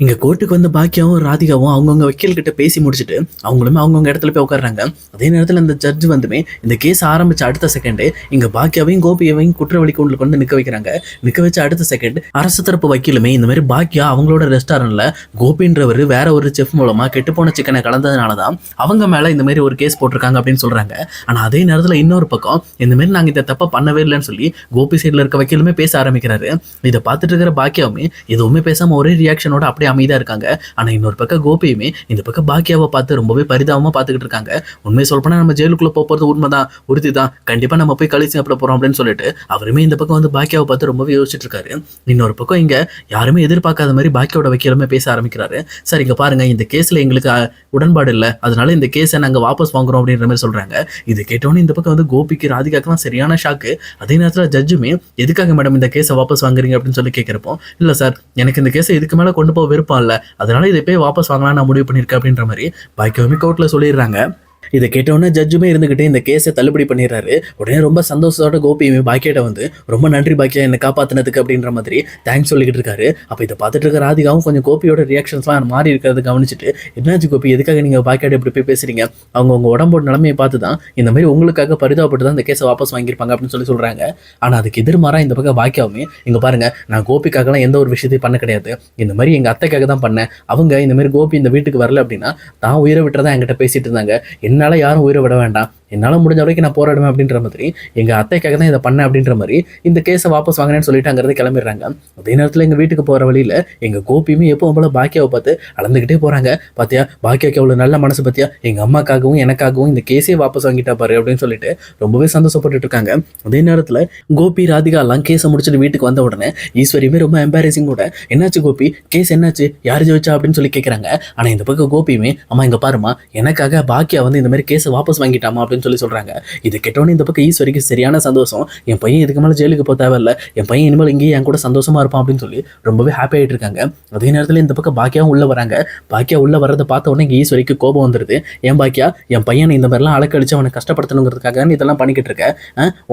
இங்க கோர்ட்டுக்கு வந்து பாக்கியாவும் ராதிகாவும் அவங்கவுங்க வக்கீல் கிட்ட பேசி முடிச்சுட்டு அவங்களுமே அவங்கவுங்க இடத்துல போய் உட்காடுறாங்க. அதே நேரத்தில் அந்த ஜட்ஜ் வந்துமே இந்த கேஸ் ஆரம்பிச்ச அடுத்த செகண்டே இங்க பாக்கியாவையும் கோபியவையும் குற்றவாளி கூண்டில் கொண்டு நிக்க வைக்கிறாங்க. நிக்க வச்ச அடுத்த செகண்ட் அரசு தரப்பு வக்கீலுமே இந்த மாதிரி பாக்கியா அவங்களோட ரெஸ்டாரண்ட்ல கோபின்றவர் வேற ஒரு செஃப் மூலமா கெட்டுப்போன சிக்கனை கலந்ததுனாலதான் அவங்க மேல இந்த மாதிரி ஒரு கேஸ் போட்டிருக்காங்க அப்படின்னு சொல்றாங்க. ஆனா அதே நேரத்தில் இன்னொரு பக்கம் இந்த மாதிரி நாங்க இந்த தப்ப பண்ணவே இல்லைன்னு சொல்லி கோபி சைட்ல இருக்க வக்கீலுமே பேச ஆரம்பிக்கிறாரு. இதை பார்த்துட்டு இருக்கிற பாக்கியாவுமே எதுவுமே பேசாம ஒரே ரியாக்ஷனோட அப்படியே அமைதியா இருக்காங்க. ஆனா இன்னொரு பக்கம் கோபியுமே இந்த பக்கம் பாக்கியாவை பார்த்து ரொம்பவே பரிதாபமா பார்த்துக்கிட்டு இருக்காங்க. உண்மையை சொல்றேன்னா நம்ம ஜெயிலுக்குள்ள போறது உண்மைதான், உறுதி தான், கண்டிப்பா நம்ம போய் கழிச்சு சாப்பிட போறோம் அப்படின்னு சொல்லிட்டு அவருமே இந்த பக்கம் வந்து பாக்கியாவை பார்த்து ரொம்பவே யோசிச்சுட்டு இருக்காரு. இன்னொரு பக்கம் இங்க யாருமே எதிர்பார்க்காத மாதிரி பாக்கியோட வக்கீலுமே பேச ஆரம்பிக்கிறாரு. சார் இங்க பாருங்க, இந்த கேஸ்ல எங்களுக்கு உடன்பாடு இல்லை, அதனால இந்த கேஸை நாங்க வாபஸ் வாங்குறோம் அப்படின்ற மாதிரி சொல்றாங்க. இது கேட்டோன்னே இந்த பக்கம் வந்து கோபிக்கு ராதிகாக்கெல்லாம் சரியான ஷாக்கு. அதே நேரத்தில் ஜட்ஜுமே எதுக்காக மேடம் இந்த கேஸை வாபஸ் வாங்குறீங்க அப்படின்னு சொல்லி கேட்கிறப்போ, இல்ல சார் எனக்கு இந்த கேஸை இதுக்கு மேல கொண்டு போக விருப்பம் இல்லை, அதனால இதை போய் வாபஸ் வாங்கலாம் நான் முடிவு பண்ணியிருக்கேன் அப்படின்ற மாதிரி பாக்கியமே கோர்ட்ல சொல்லிடுறாங்க. இதை கேட்டவுடனே ஜட்ஜுமே இருந்துகிட்டு இந்த கேஸை தள்ளுபடி பண்ணிடுறாரு. உடனே ரொம்ப சந்தோஷத்தோட கோபியுமே பாக்கியிட்ட வந்து ரொம்ப நன்றி பாக்கியா என்னை காப்பாத்தினதுக்கு அப்படின்ற மாதிரி தேங்க்ஸ் சொல்லிக்கிட்டு இருக்காரு. அப்போ இதை பார்த்துட்டு இருக்க ராதிகாவும் கொஞ்சம் கோபியோட ரியாக்ஷன்ஸ்லாம் மாறி இருக்கிறது கவனிச்சுட்டு, என்னாச்சு கோபி எதுக்காக நீங்கள் பாக்கியாட்ட இப்படி போய் பேசுறீங்க, அவங்க உடம்போட நிலைமையை பார்த்து தான் இந்த மாதிரி உங்களுக்காக பரிதாபப்பட்டு தான் இந்த கேஸை வாபஸ் வாங்கியிருப்பாங்க அப்படின்னு சொல்லி சொல்றாங்க. ஆனால் அதுக்கு எதிர்மாறா இந்த பக்கம் பாக்கியாவுமே இங்கே பாருங்க, நான் கோபிக்காகலாம் எந்த ஒரு விஷயத்தையும் பண்ண கிடையாது, இந்த மாதிரி எங்கள் அத்தைக்காக தான் பண்ணேன். அவங்க இந்த மாதிரி கோபி இந்த வீட்டுக்கு வரல அப்படின்னா தான் உயிரை விட்டுறதா என்கிட்ட பேசிட்டு இருந்தாங்க, என்னால் யாரும் உயிரை விட வேண்டாம், என்னால் முடிஞ்ச வரைக்கும் நான் போராடுவேன் அப்படின்ற மாதிரி எங்கள் அத்தைக்காக தான் இதை பண்ணேன் அப்படின்ற மாதிரி இந்த கேஸை வாபஸ் வாங்கினேன்னு சொல்லிட்டு அங்கேருந்து கிளம்பிடுறாங்க. அதே நேரத்தில் எங்கள் வீட்டுக்கு போகிற வழியில் எங்கள் கோபியுமே எப்போ போல பாக்கியாவை பார்த்து அளந்துக்கிட்டே போகிறாங்க. பார்த்தியா பாக்கியாவுக்கு எவ்வளோ நல்ல மனசு பார்த்தியா, எங்கள் அம்மாக்காகவும் எனக்காகவும் இந்த கேஸே வாபஸ் வாங்கிட்டா பாரு அப்படின்னு சொல்லிட்டு ரொம்பவே சந்தோஷப்பட்டு இருக்காங்க. அதே நேரத்தில் கோபி ராதிகாலாம் கேஸை முடிச்சுட்டு வீட்டுக்கு வந்த உடனே ஈஸ்வரியுமே ரொம்ப எம்பாரசிங் கூட, என்னாச்சு கோபி கேஸ் என்னாச்சு, யார் ஜெயிச்சா அப்படின்னு சொல்லி கேட்குறாங்க. ஆனால் இந்த பக்கம் கோபியுமே அம்மா இங்கே பாருமா, எனக்காக பாக்கியா வந்து இந்த மாதிரி கேஸை வாபஸ் வாங்கிட்டாமா அப்படின்னு சொல்லி சொல்றாங்க. இது கேட்டோன்னே இந்த பக்கம் ஈஸ்வரிக்கு சரியான சந்தோஷம். என் பையன் இதுக்கு மேலே ஜெயிலுக்கு போக தேவையில்ல, என் பையன் இனிமேல் இங்கேயே என் கூட சந்தோஷமா இருப்பான் அப்படின்னு சொல்லி ரொம்பவே ஹாப்பி ஆகிட்டு இருக்காங்க. அதே நேரத்தில் இந்த பக்கம் பாக்கியாவும் உள்ள வராங்க. பாக்கியா உள்ள வரதை பார்த்த உடனே இங்கே ஈஸ்வரிக்கு கோபம் வந்துடுது. ஏன் பாக்கியா, என் பையனை இந்த மாதிரிலாம் அலக்கழிச்சு அவனை கஷ்டப்படுத்தணுங்கிறதுக்காக நீ இதெல்லாம் பண்ணிக்கிட்டு இருக்க,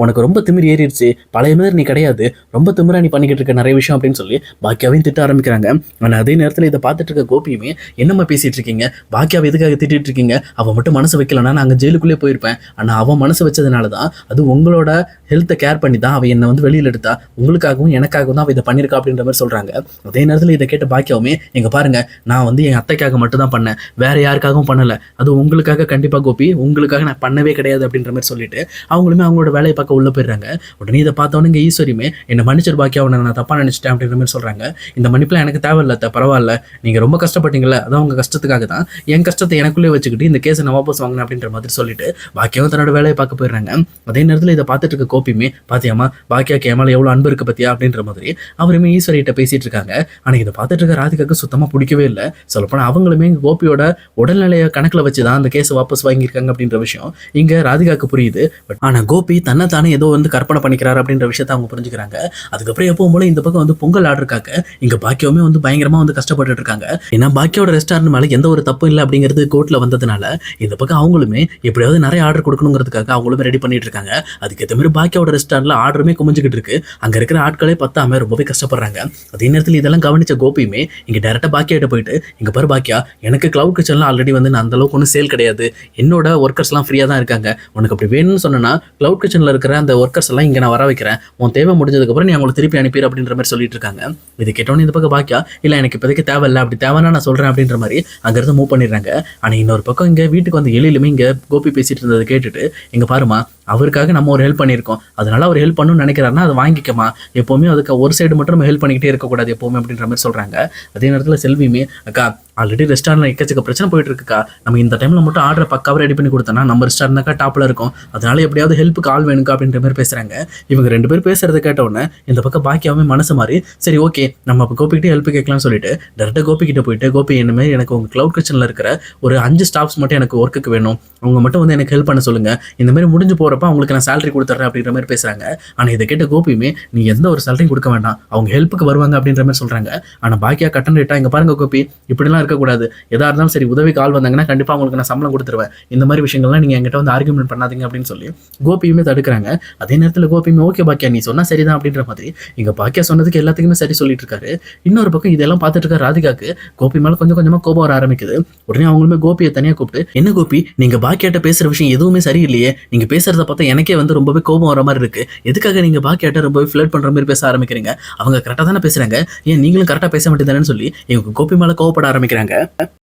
உனக்கு ரொம்ப திமிர் ஏறிடுச்சு, பழைய மாதிரி நீ கிடையாது, ரொம்ப திமிரா நீ பண்ணிக்கிட்டு இருக்க நிறைய விஷயம் அப்படின்னு சொல்லி பாக்கியாவையும் திட்ட ஆரம்பிக்கிறாங்க. ஆனால் அதே நேரத்தில் இதை பார்த்துட்டு இருக்க கோபியுமே என்னம்மா பேசிட்டு இருக்கீங்க, பாக்கியாவை எதுக்காக திட்டிட்டு இருக்கீங்க, அவன் மட்டும் மனசு வைக்கலன்னா நாங்கள் ஜெயிலுக்குள்ளே போயிருப்பேன், ஆனால் அவன் மனசு வச்சதுனால தான், அது உங்களோட ஹெல்த்தை கேர் பண்ணி தான் அவன் என்னை வந்து வெளியில் எடுத்தா, உங்களுக்காகவும் எனக்காகவும் தான் அவன் இதை பண்ணியிருக்கா அப்படின்ற மாதிரி சொல்கிறாங்க. அதே நேரத்தில் இதை கேட்ட பாக்கியாவுமே எங்க பாருங்க, நான் வந்து என் அத்தைக்காக மட்டும் தான் பண்ணேன், வேற யாருக்காகவும் பண்ணலை, அது உங்களுக்காக கண்டிப்பாக கோபி, உங்களுக்காக நான் பண்ணவே கிடையாது அப்படின்ற மாதிரி சொல்லிட்டு அவங்களுமே அவங்களோட வேலையை பார்க்க உள்ள போயிடுறாங்க. உடனே இதை பார்த்தோன்னே இங்கே ஈஸ்வரியுமே என்னை மன்னிச்சர் பாக்கியா, அவனை நான் தப்பாக நினச்சிட்டேன் அப்படின்ற மாதிரி சொல்கிறாங்க. இந்த மன்னிப்புலாம் எனக்கு தேவையில்ல, பரவாயில்ல, நீங்கள் ரொம்ப கஷ்டப்பட்டீங்களா, அதான் உங்கள் கஷ்டத்துக்காக தான் என் கஷ்டத்தை எனக்குள்ளே வச்சுக்கிட்டு இந்த கேஸை நான் வாபஸ் வாங்கினேன் அப்படின்ற மாதிரி சொல்லிட்டு பாக்கியாவும் தன்னோட வேலையை பார்க்க போயிடுறாங்க. அதே நேரத்தில் இதை பார்த்துட்டு இருக்க கோபியுமே பாத்தியாமா பாக்கியாக்கு ஏமால எவ்வளோ அன்பு இருக்கு பத்தியா அப்படின்ற மாதிரி அவருமே ஈஸ்வரிட்ட பேசிட்டு இருக்காங்க. ஆனால் இதை பார்த்துட்டு இருக்க ராதிகாக்கு சுத்தமாக பிடிக்கவே இல்லை. சொல்லப்போனால் அவங்களுமே கோபியோட உடல்நிலையை கணக்கில் வச்சு தான் அந்த கேஸை வாபஸ் வாங்கியிருக்காங்க அப்படின்ற விஷயம் இங்கே ராதிகாக்கு புரியுது. பட் ஆனால் கோபி தன்னைத்தானே ஏதோ வந்து கற்பனை பண்ணிக்கிறாரு அப்படின்ற விஷயத்த அவங்க புரிஞ்சுக்கிறாங்க. அதுக்கப்புறம் எப்பவும் போல இந்த பக்கம் வந்து பொங்கல் ஆர்டருக்காக இங்கே பாக்கியவுமே வந்து பயங்கரமாக வந்து கஷ்டப்பட்டு இருக்காங்க. ஏன்னா பாக்கியோட ரெஸ்டாரண்ட் மேலே எந்த ஒரு தப்பும் இல்லை அப்படிங்கிறது கோர்ட்டில் வந்ததுனால இந்த பக்கம் அவங்களுமே எப்படியாவது நிறைய ஆர்டர் கொடுக்கணுங்கிறதுக்காக அவங்களுமே ரெடி பண்ணிட்டு இருக்காங்க. அதுக்கேற்ற மாதிரி பாக்கியோட ரெஸ்டாரண்ட்ல ஆர்டருமே குமிஞ்சுக்கிட்டு இருக்கு. அங்க இருக்கிற ஆட்களே பத்தாம ரொம்பவே கஷ்டப்படுறாங்க. அதே நேரத்தில் இதெல்லாம் கவனிச்ச கோபியுமே இங்க டைரக்டா பாக்கியாட்ட போயிட்டு, இங்க பாரு பாக்கியா, எனக்கு கிளவுட் கிச்சன்லாம் ஆல்ரெடி வந்து நான் அந்த அளவுக்கு ஒன்றும் சேல் கிடையாது, என்னோட ஒர்க்கர்ஸ் எல்லாம் ஃப்ரீயா தான் இருக்காங்க, உனக்கு அப்படி வேணும்னு சொன்னா கிளவுட் கிச்சன்ல இருக்கிற அந்த ஒர்க்கர்ஸ் எல்லாம் இங்க நான் வர வைக்கிறேன், உன் தேவை முடிஞ்சதுக்கு அப்புறம் நீ அவங்களுக்கு திருப்பி அனுப்பிடு அப்படின்ற மாதிரி சொல்லிட்டு இருக்காங்க. இது கேட்டோன்னு இந்த பக்கம் பாக்கியா, இல்ல எனக்கு இப்போதைக்கு தேவையில்லை, அப்படி தேவைன்னா நான் சொல்றேன் அப்படின்ற மாதிரி அங்கிருந்து மூவ் பண்ணிடுறாங்க. ஆனா இன்னொரு பக்கம் இங்க வீட்டுக்கு வந்து எழிலுமே இங்க கோபி பேசிட்டு இருந்ததை கேட்டுட்டு, இங்க பாருமா, அவருக்காக நம்ம ஒரு ஹெல்ப் பண்ணியிருக்கோம், அதனால அவர் ஹெல்ப் பண்ணணும்னு நினைக்கிறாருன்னா அதை வாங்கிக்கமா, எப்போவுமே அதுக்கு ஒரு சைடு மட்டும் நம்ம ஹெல்ப் பண்ணிக்கிட்டே இருக்கக்கூடாது எப்போவுமே அப்படின்ற மாதிரி சொல்கிறாங்க. அதே நேரத்தில் செல்வியுமே, அக்கா ஆல்ரெடி ரெஸ்டாரண்ட்ல எக்கச்சக்க பிரச்சனை போயிட்டு இருக்குக்கா, நம்ம இந்த டைம்ல மட்டும் ஆர்டர் பக்காவாக ரெடி பண்ணி கொடுத்தோன்னா நம்ம ரெஸ்டாரண்ட் தாக்கா டாப்ல இருக்கும், அதனால எப்படியாவது ஹெல்ப்புக்கு ஆள் வேணுக்கா அப்படின்ற மாதிரி பேசுறாங்க. இவங்க ரெண்டு பேர் பேசுறதை கேட்ட உடனே இந்த பக்கம் பாக்கியாவே மனசு மாதிரி, சரி ஓகே நம்ம அப்போ கோபிக்கிட்டே ஹெல்ப் கேட்கலாம்னு சொல்லிட்டு டேரக்டாக கோபிக்கிட்ட போயிட்டு, கோபி என்ன மாதிரி எனக்கு உங்க கிளவுட் கிச்சனில் இருக்கிற ஒரு 5 ஸ்டாஃப்ஸ் மட்டும் எனக்கு ஒர்க்குக்கு வேணும், அவங்க மட்டும் வந்து எனக்கு ஹெல்ப் பண்ண சொல்லுங்க, இந்த மாதிரி முடிஞ்சு போறப்ப அவங்களுக்கு நான் சேலரி கொடுத்துட்றேன் அப்படின்ற மாதிரி பேசுறாங்க. ஆனால் இதை கேட்ட கோபியுமே, நீ எந்த ஒரு சேலரியும் கொடுக்க வேண்டாம், அவங்க ஹெல்ப்புக்கு வருவாங்க அப்படின்ற மாதிரி சொல்றாங்க. ஆனால் பாக்கியா கட்டன் ரேட்டா, இங்க பாருங்க கோபி, இப்படிலாம் இருக்கக்கூடாது, எதா இருந்தாலும் சரி உதவிக்கு ஆள் வந்தாங்கன்னா கண்டிப்பா உங்களுக்கு நான் சம்பளம் கொடுத்துருவேன், இந்த மாதிரி விஷயங்கள்லாம் நீங்க என்கிட்ட வந்து ஆர்கியூமெண்ட் பண்ணாதீங்க அப்படின்னு சொல்லி கோபியுமே தடுக்கிறாங்க. அதே நேரத்தில் கோபியுமே ஓகே பாக்கியா நீ சொன்னா சரிதான் அப்படின்ற மாதிரி இங்க பாக்கியா சொன்னதுக்கு எல்லாத்துக்குமே சரி சொல்லிட்டு இருக்காரு. இன்னொரு பக்கம் இதெல்லாம் பார்த்துட்டு இருக்க ராதிகாக்கு கோபி மேல கொஞ்சம் கொஞ்சமா கோபம் வர ஆரம்பிக்குது. உடனே அவங்களுமே கோபியை தனியா கூப்பிட்டு, என்ன கோபி நீங்க பாக்கியாட்ட பேசுற விஷயம் எதுவுமே சரியில்லையே, நீங்க பேசுறத பார்த்தா எனக்கே வந்து ரொம்பவே கோபம் வர மாதிரி இருக்கு, எதுக்காக நீங்க பாக்கியாட்ட ரொம்பவே ஃபிளர்ட் பண்ற மாதிரி பேச ஆரம்பிக்கிறீங்க, அவங்க கரெக்டா தானே பேசுறாங்க, ஏன் நீங்களும் கரெக்டா பேச மாட்டேதானேன்னு சொல்லி இவங்க கோபி மேல கோவப்பட ஆரம்பிக்கிறாங்க.